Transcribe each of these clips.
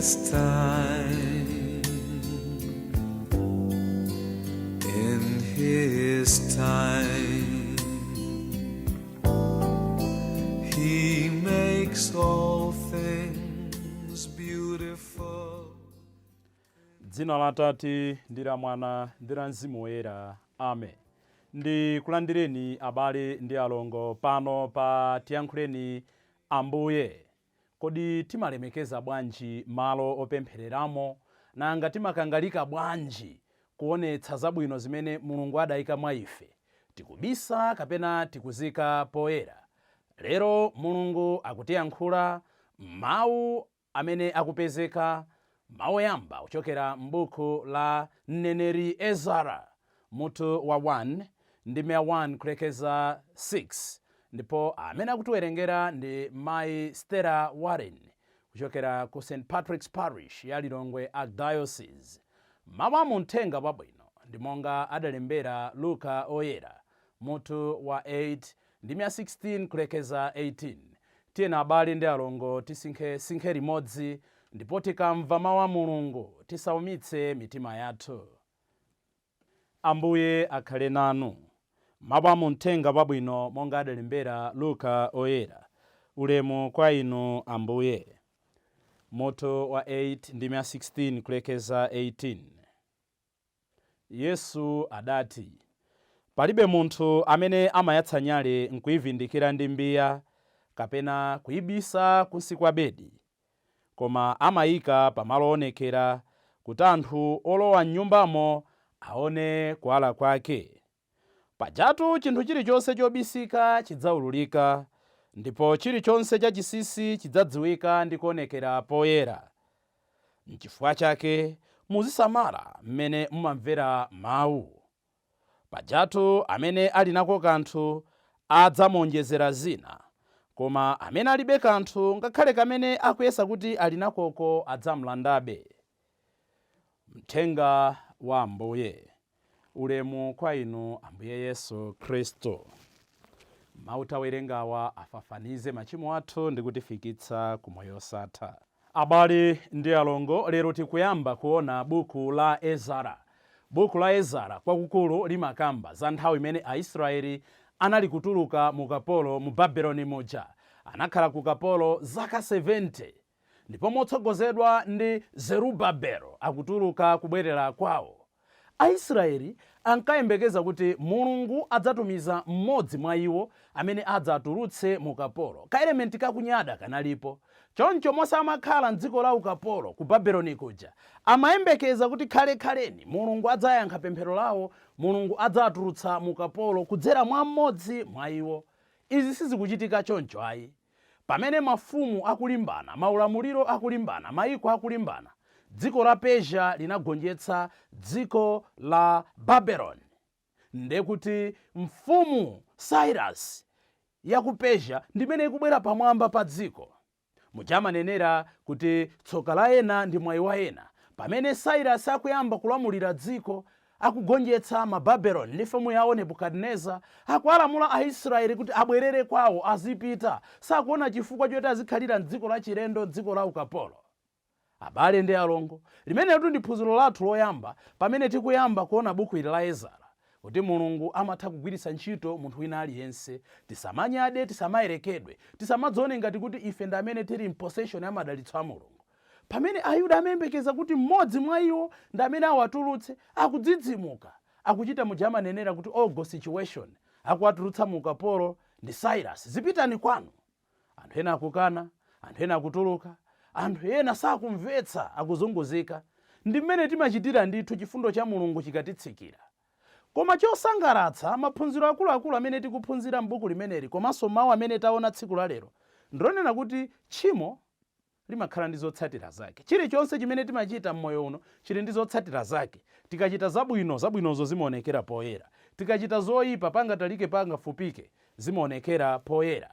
his time, in his time, he makes all things beautiful. Dzina la Atate ndi la Mwana ndi la Mzimu Woyera. Amen. Ndikulandireni abale ndi alongo pano pa Tiyankhuleni Ambuye. Kodi timalemekeza bwanji malo opemphereramo, nanga timakangalika bwanji kuonetsa zabwino zimene Mulungu adayika mwa ife, tikubisa kapena tikuzika poyera? Lero Mulungu akutiyankhula mawu amene akupezeka mawu yamba kuchokera m'buku la mneneri Ezara mutu wa 1 ndi 1 kulekeza 6, ndipo amene akutiwerengera ndi Mai Stella Warren kuchokera ku St. Patrick's Parish ya Lilongwe Archdiocese. Mawu amuthenga pabwino ndi monga adalembera Luka oyera mutu wa 8 ndi 16 kulekeza 18. Tiyena abale ndi alongo tisinkhe limodzi, ndipo tikamva mawu a Mulungu tisaumitse mitima yathu. Ambuye akhale nanu. Mawu amuthenga pabwino monga adalembera Luka oyera. Ulemu kwa inu Ambuye. Mutu wa 8 ndi 16 kulekeza 18. Yesu adati, palibe munthu amene amayatsa nyale nkuyivindikira ndi mbiya kapena kuyibisa kunsi kwa bedi, koma amayika pamalo onekera kuti anthu olowa m'nyumbamo aone kuwala kwake. Pajatu chinthu chilichonse chobisika chidzaululika, ndipo chilichonse chachisisi chidzadziwika ndi kuonekera poyera. N'chifukwa chake muzisamala mmene mumamvera mawu. Pajatu amene ali nako kanthu adzamuonjezera zina, koma amene alibe kanthu ngakhale kamene akuyesa kuti ali nakoko adzamlandabe. Mthenga wa Ambuye. Ulemu kwa inu Ambuye Yesu Kristo. Mawu tawerengawa afafanize machimo athu ndi kutifikitsa ku moyo osatha. Abale ndi alongo, lero tikuyamba kuona buku la Ezara. Buku la Ezara kwakukulu limakamba za nthawi imene Aisraeli anali kutuluka mu kapolo mu Babeloni muja. Anakhala ku kapolo zaka 70, ndipo motsogozedwa ndi Zerubabelo akutuluka kubwerera kwawo. Aisraeli ankayembekeza kuti Mulungu adzatumiza mmodzi mwa iwo amene adzatulutse mu kapolo. Ka elementi kakunyada kanalipo. Choncho mosamakhala m'dziko la ukapolo ku Babeloni kuja, amayembekeza kuti khalekhaleni Mulungu adzayankha pemphero lawo, Mulungu adzatulutsa mu kapolo kudzera mwa mmodzi mwa iwo. Izi sizikuchitika choncho ayi. Pamene mafumu akulimbana, maulamuliro akulimbana, mayiko akulimbana, dziko la Persia linagonjetsa dziko la Babeloni. Ndekuti mfumu Cyrus ya ku Persia ndimene ikubwera pamwamba pa dziko. Muchamanenera kuti tsoka la ena ndi mwayi wa ena. Pamene Cyrus akuyamba kulamulira dziko, akugonjetsa mababeloni ndi mfumu yawo Nebukadineza, akuwalamula Aisraeli kuti abwerere kwawo azipita, sakuona chifukwa choti azikhalira m'dziko la chilendo, dziko la ukapolo. Abale ndi alongo, limenetu ndi phunziro lathu loyamba pamene tikuyamba kuona buku ili la Ezara, kuti Mulungu amatha kugwiritsa ntchito munthu wina aliyense. Tisamanyade, tisamayerekedwe, tisamadzione ngati kuti ife ndi amene tili m'possession ya madalitso a Mulungu. Pamene Ayuda amayembekeza kuti mmodzi mwa iwo ndi amene awatulutse, akudzidzimuka, akuchita mujamanenera kuti ogo situation, akuwatulutsa mu ukapolo ndi Cyrus, zipitani kwanu. Anthu ena akukana, anthu ena akutuluka, anthu ena sakumvetsa, akuzunguzika. Ndi mmene timachitira ndithu chifundo cha Mulungu chikatitsikira. Koma chosangalatsa, maphunziro akuluakulu amene tikuphunzira m'buku limeneli, komanso mawu amene taona tsiku la lero, ndionena kuti tchimo limakhala ndi zotsatira zake. Chilichonse chimene timachita m'moyo uno chili ndi zotsatira zake. Tikachita zabwino, zabwinozo zimaonekera poyera. Tikachita zoyipa, pangatalike pangafupike, zimaonekera poyera.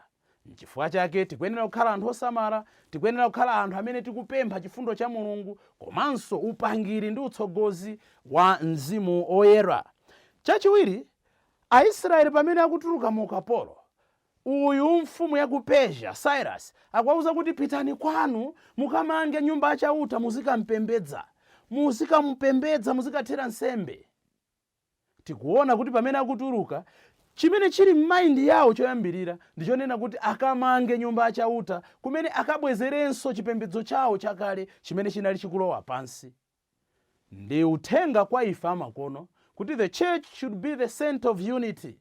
N'chifukwa chake tikuyenera kukhala anthu osamala, tikuyenera kukhala anthu amene tikupempha chifundo cha Mulungu, komanso upangiri ndi utsogozi wa Mzimu Oyera. Chachiwiri, Aisraeli pamene akutuluka mu ukapolo, uyu mfumu ya ku Persia Cyrus akwauza kuti pitani kwanu mukamange nyumba yachauta muzikampembedza, muzikathera nsembe. Tikuona kuti pamene akutuluka chimene chili m'maindi yawo choyambirira ndichonena kuti akamange nyumba yachauta kumene akabwezerenso chipembedzo chawo chakale chimene chinali chikulowa pansi. Ndi uthenga kwa ife amakono kuti the church should be the center of unity.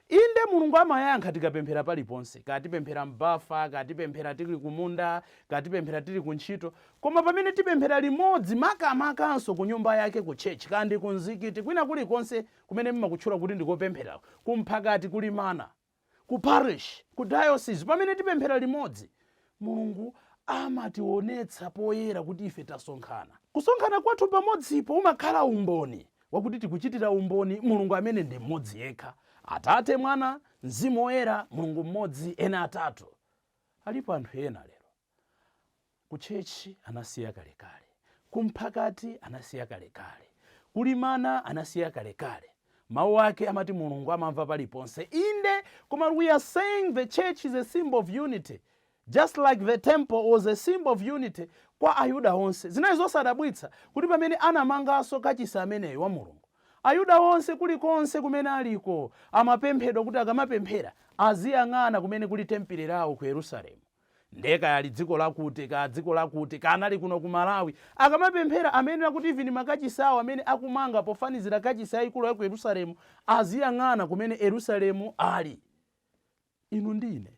Inde Mulungu amayankha tikapemphera paliponse, katipemphera m'bafa, katipemphera tili kumunda, katipemphera tili kuntchito, koma pamene tipemphera limodzi makamakanso ku nyumba yake ku church, kandi ku mzikiti, kwina kulikonse kumene mmakutchula kuti ndikopemphera, kumphakati kulimana, ku parish, ku diocese, pamene tipemphera limodzi, Mulungu amationetsa poyera kuti ife tasonkhana. Kusonkhana kwathu pamodzipo umakhala umboni wakuti tikuchitira umboni Mulungu amene ndi mmodzi yekha. Atate, Mwana, Mzimu Woyera, Mulungu mmodzi, ena atatu. Alipo anthu ena lero ku chechi anasiya kalekale, kumphakati anasiya kalekale, kulimana anasiya kalekale. Mawu ake amati Mulungu amamva paliponse. Inde, koma we are saying the church is a symbol of unity, just like the temple was a symbol of unity kwa Ayuda onse. Zinayi zosadabwitsa kuti pamene anamanganso kachisi ameneyo wa Mulungu, Ayuda onse kulikonse kumene aliko amapemphedwa kuti akamapemphera aziyang'ana kumene kuli tempere lawo ku Yerusalemu. Ndeka yali dziko lakuti kanali kuno ku Malawi akamapemphera amene akuti even makachisi awo amene akumanga pofanizira kachisi ayikulu ya ku Yerusalemu aziyang'ana kumene Yerusalemu ali. Inu ndine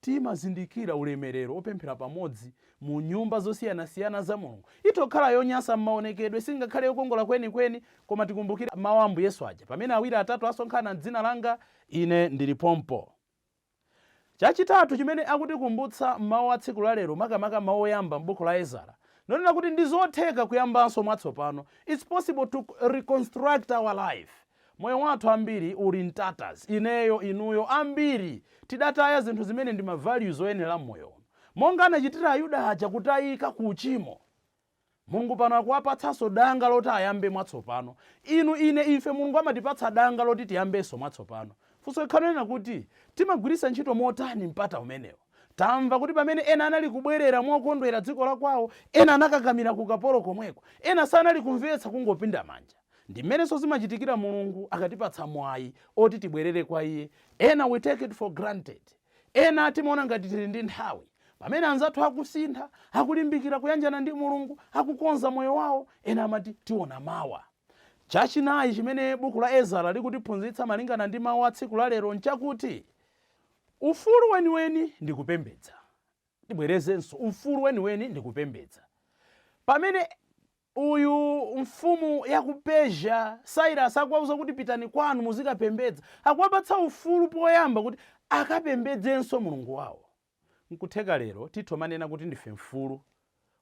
timazindikira ulemerero opemphera pamodzi mu nyumba zosiyanasiyana za Mulungu. Itokhala yonyansa m'maonekedwe, singakhale yokongola kwenikweni, koma tikumbukira mawu a Ambuye Yesu aja, pamene awiri atatu asonkhana m'dzina langa, ine ndilipompo. Chachitatu chimene akutikumbutsa mawu a tsiku la lero, makamaka mawu oyamba m'buku la Ezara, nonena kuti ndi zotheka kuyambanso mwatsopano. It's possible to reconstruct our life. Moyo wathu ambiri uli mtatas, ineyo, inuyo, ambiri tidataya zinthu zimene ndi ma values oyenera moyo. Monga anachitira Ayuda aja kutayika ku uchimo, Mulungu pano akuwapatsanso danga loti ayambe mwatsopano. Inu, ine, ife Mulungu amatipatsa danga loti tiyambenso mwatsopano. Funso ikhanena kuti timagwiritsa ntchito motani mpata umenewo. Tamva kuti pamene ena anali kubwerera mokondwera dziko la kwawo, ena anakakamira ku kapolo komweko, ena sanali kumvetsa kungopinda manja. Ndi mmenenso zimachitikira Mulungu akatipatsa mwayi oti tibwerere kwa Iye. Ena we take it for granted. Ena timaona ngati tili ndi nthawi. Pamene anzathu akusintha, akulimbikira kuyanjana ndi Mulungu, akukonza moyo wawo, ena amati tiona mawa. Chachinayi chimene buku la Ezara likutiphunzitsa malingana ndi mawu a tsiku la lero nchakuti ufulu weniweni ndi kupembedza. Tibwerezenso, ufulu weniweni ndi kupembedza. Pamene uyu mfumu ya ku Persia Cyrus akuwauza kuti pitani kwanu muzikapembedza, akuwapatsa ufulu poyamba kuti akapembedzenso Mulungu wawo. Nkutheka lero titho manena kuti ndife mfulu,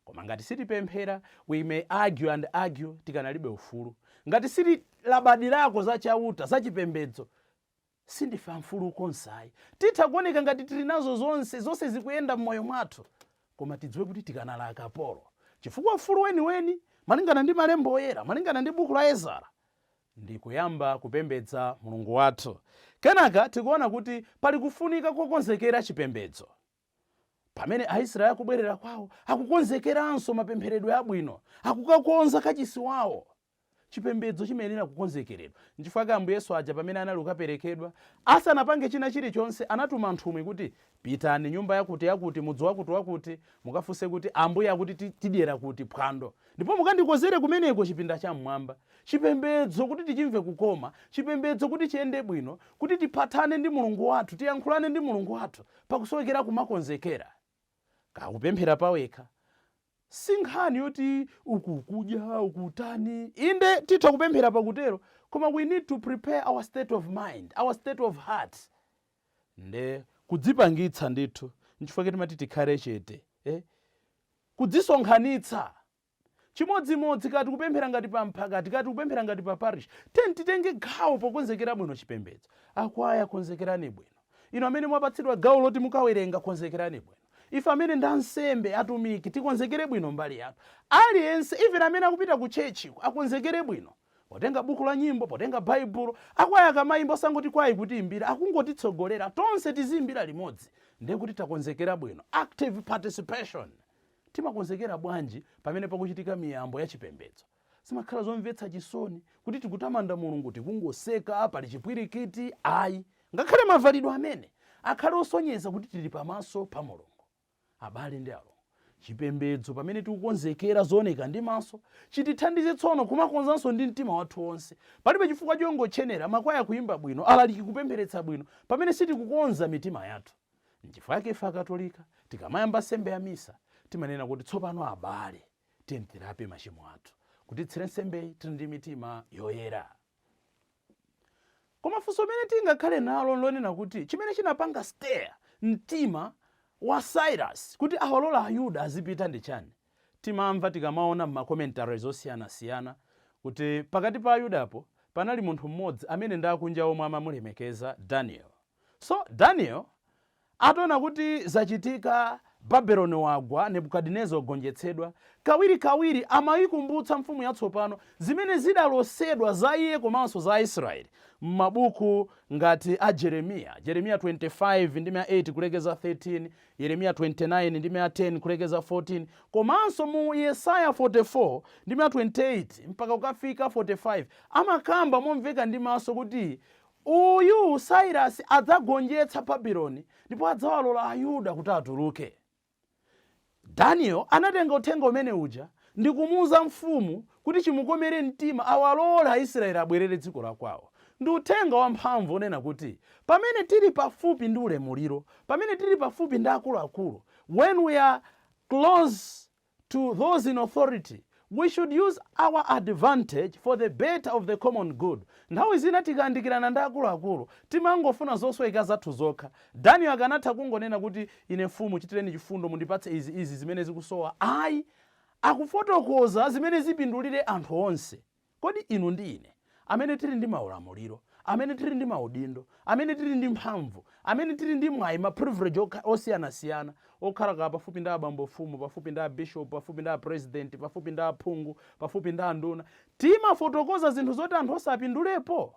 koma ngati sitipemphera we may argue and argue, tikanalibe ufulu. Ngati sitilabadilako za chauta, za chipembedzo, sindife mfulu konsayi. Titha kuoneka ngati tili nazo zonse zikuyenda m'moyo mwathu, koma tidziwe kuti tikanala akapolo. Chifukwa ufulu weniweni malingana ndi malemba oyera, malingana ndi buku la Ezara, ndi kuyamba kupembedza Mulungu wathu. Kenaka tikuona kuti pali kufunika kokonzekera chipembedzo. Pamene Aisraeli akubwerera kwawo, akukonzekeranso mapempheredwe abwino, akukakonza kachisi wawo. Chipembedzo chimenera kukonzekeredwa. Nchifukwa Ambuye Yesu aja pamene anali kukaperekedwa, asanapange china chilichonse anatuma nthumwi kuti pitani nyumba yakuti mudzi wakuti mukafunse kuti Ambuye akuti tidyera kuti phwando, ndipo mukandikonzere kumeneko chipinda cha mmwamba. Chipembedzo kuti tichimve kukoma, chipembedzo kuti chiyende bwino, kuti tiphatane ndi Mulungu wathu, tiyankhulane ndi Mulungu wathu, pakusowekera kumakonzekera. Kakupemphera pawekha, sinkhani yoti ukukudya ukutani. Inde titha kupemphera pakutero, koma we need to prepare our state of mind, our state of heart. Nde kudzipangitsa ndithu, nchifukwa timati tikhale chete, kudzisonkhanitsa. Chimodzimodzi kati kupemphera ngati pa mphakati, kati kupemphera ngati pa parish, titenge gawo pokonzekera bwino chipembedzo. Akwaya konzekerani bwino. Inu amene mwapatsidwa gawo loti mukawerenga konzekerani bwino. Ife amene ndi ansembe atumiki tikonzekere bwino mbali yathu. Aliyense even amene akupita ku chechi akonzekere bwino. potenga buku la nyimbo, potenga baibulo, akwaya akamayimbo sangoti kwayi kutiimbira, akungotitsogolera, tonse tiziimbira limodzi. Ndiye kuti takonzekera bwino. Active participation. Timakonzekera bwanji pamene pakuchitika miyambo ya chipembedzo. Zimakhala zomvetsa chisoni kuti tikutamanda Mulungu tikungoseka pali chipwirikiti ayi. Ngakhale mavalidwe amene akhale osonyeza kuti tili pamaso pa Mulungu. Abale ndi alongo, chipembedzo pamene tikukonzekera zooneka ndi maso chitithandize tsono kumakonzanso ndi mtima wathu wonse. Palibe chifukwa chongochenera makwaya kuimba bwino, alaliki kupempheretsa bwino pamene sitikukonza mitima yathu. N'chifukwa chake ife Akatolika tikamayamba nsembe ya misa timanena kuti tsopano abale tiyenterape machimo athu, kuti tsire nsembeyi tili ndi mitima yoyera. Koma funso mene tingakhale nalo lonena kuti chimene chinapanga stir mtima wa Cyrus kuti awalola Ayuda azipita ndi chani. Timamva tikamaona m'makomentaries osiyanasiyana kuti pakati pa Ayudapo panali munthu mmodzi amene ndakunja omwe amamulemekeza Daniel. So Daniel ataona kuti zachitika, Babeloni wagwa, Nebukadineza wagonjetsedwa, kawiri amayikumbutsa mfumu yatsopano zimene zidalosedwa za iye komanso za Israeli m'mabuku ngati a Jeremiya 25 ndi 8 kulekeza 13, Yeremiya 29 ndi 10 kulekeza 14, komanso mu Yesaya 44 ndi 28 mpaka kukafika 45 amakamba momveka ndi maso kuti uyu Cyrus adzagonjetsa Babeloni ndipo adzawalola Ayuda kuti atuluke. Daniel anatenga uthenga umene uja ndi kumuuza mfumu kuti chimukomere mtima awalola Aisraeli abwerere dziko la kwawo. Ndi uthenga wamphamvu onena kuti pamene tili pafupi ndi ulamuliro, pamene tili pafupi ndi akuluakulu, when we are close to those in authority, we should use our advantage for the better of the common good. Nthawi zina tikayandikirana ndi akuluakulu timangofuna zosweka zathu zokha. Daniel akanatha kungonena kuti ine mfumu chitireni chifundo mundipatse izi zimene zikusowa. Ayi, akufotokoza zimene zipindulire anthu onse. Kodi inu ndi ine amene tili ndi maulamuliro, amene tili ndi maudindo, amene tili ndi mphamvu, amene tili ndi mwayi ma privilege osiyanasiyana, okhala pafupi ndi abambo mfumu, pafupi ndi bishop, pafupi ndi president, pafupi ndi aphungu, pafupi ndi anduna, timafotokoza zinthu zoti anthu osapindulepo?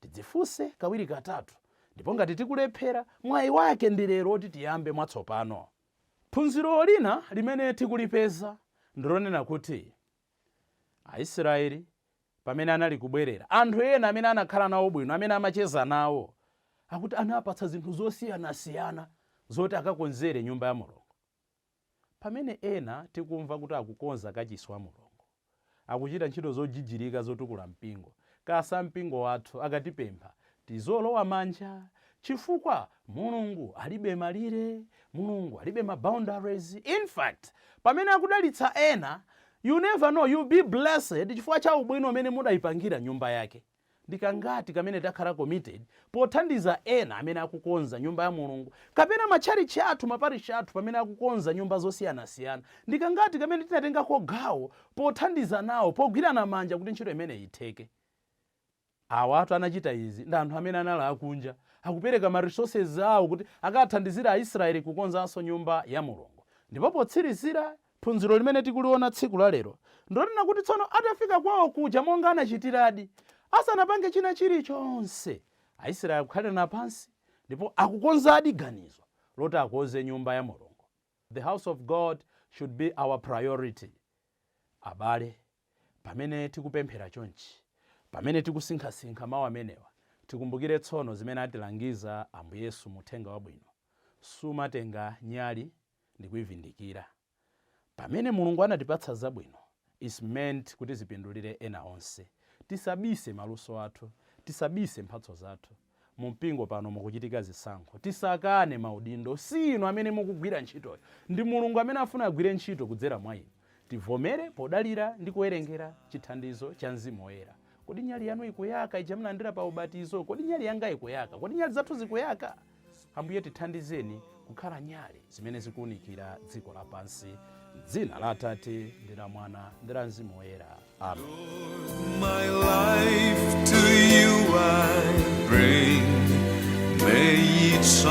Tidzifunse kawiri katatu, ndipo ngati tikulephera mwayi wake ndi lero kuti tiyambe mwatsopano. Phunziro lina limene tikulipeza ndilonena kuti Aisraeli pamene anali kubwerera, anthu ena amene anakhala nawo bwino, amene amacheza nawo, akuti anapatsa zinthu zosiyanasiyana zoti akakonzere nyumba ya Mulungu. Pamene ena tikumva kuti akukonza kachisi wa Mulungu, akuchita ntchito zojijirika zotukula mpingo, kasa mpingo wathu akatipempha tizolowa manja chifukwa Mulungu alibe malire, Mulungu alibe maboundaries. In fact, pamene akudalitsa ena, you never know, you be blessed chifukwa cha ubwino amene mudayipangira nyumba yake. Ndikangati kamene takhala committed pothandiza ena amene akukonza nyumba ya Mulungu, kapena matchalichi athu, maparishi athu pamene akukonza nyumba zosiyanasiyana. Ndikangati kamene tinatengako gawo pothandiza nawo, pogwirana manja kuti ntchito imene itheke. Awa atu anachita izi ndi anthu amene anali akunja, akupereka ma resources awo kuti akathandizira Aisraeli kukonzanso nyumba ya Mulungu. Ndipo potsirizira phunziro limene tikuliona tsiku la lero ndilonena kuti tsono atafika kwawo kuja monga anachitiradi, asanapange china chilichonse, Aisraeli akukhalira pansi ndipo akukonzadi ganizo loti akonze nyumba ya Mulungu. The house of God should be our priority. Abale, pamene tikupemphera chonchi, pamene tikusinkhasinkha mawu amenewa, tikumbukire tsono zimene atilangiza Ambuye Yesu muthenga wabwino: sumatenga nyali ndi kuivindikira. Pamene Mulungu anatipatsa zabwino, is meant kuti zipindulire ena onse. Tisabise maluso athu, tisabise mphatso zathu. Mu mpingo pano mukuchitika zisankho, tisakane maudindo. Si inu amene mukugwira ntchitoyo, ndi Mulungu amene afuna agwire ntchito kudzera mwa inu. Tivomere podalira ndi kuwerengera chithandizo cha Mzimu Woyera. Kodi nyali yanu ikuyaka ija mnalandira pa ubatizo? Kodi nyali yanga ikuyaka? Kodi nyali zathu zikuyaka? Ambuye tithandizeni kukhala nyali zimene zikuunikira dziko lapansi. Dzina la Atate ndi la Mwana ndi la Mzimu Woyera. Amen. My life to you I bring, may each